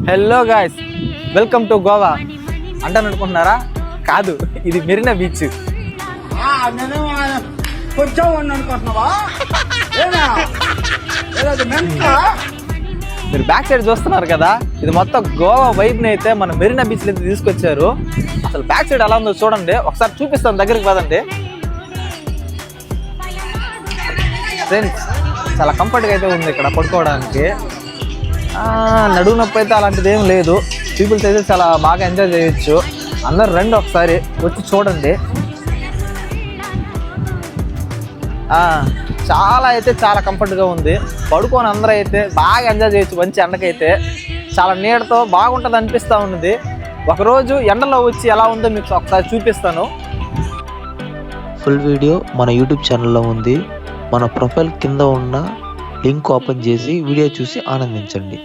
Hello guys, welcome to Goa. అంటాను అనుకుంటున్నారా? కాదు, ఇది మెరీనా బీచ్. మీరు బ్యాక్ సైడ్ చూస్తున్నారు కదా, ఇది మొత్తం గోవా వైబ్ని అయితే మన మెరీనా బీచ్ అయితే తీసుకొచ్చారు. అసలు బ్యాక్ సైడ్ ఎలా ఉందో చూడండి, ఒకసారి చూపిస్తాను, దగ్గరికి పదండి ఫ్రెండ్స్. చాలా కంఫర్ట్గా అయితే ఉంది ఇక్కడ పడుకోవడానికి. నడువు నొప్పి అయితే అలాంటిది ఏం లేదు. పీపుల్స్ అయితే చాలా బాగా ఎంజాయ్ చేయొచ్చు. అందరు రండి, ఒకసారి వచ్చి చూడండి. చాలా కంఫర్ట్గా ఉంది. పడుకొని అందరూ అయితే బాగా ఎంజాయ్ చేయొచ్చు. మంచి ఎండకైతే చాలా నీడతో బాగుంటుంది అనిపిస్తూ ఉన్నది. ఒకరోజు ఎండలో వచ్చి ఎలా ఉందో మీకు ఒకసారి చూపిస్తాను. ఫుల్ వీడియో మన యూట్యూబ్ ఛానల్లో ఉంది. మన ప్రొఫైల్ కింద ఉన్న లింక్ ఓపెన్ చేసి వీడియో చూసి ఆనందించండి.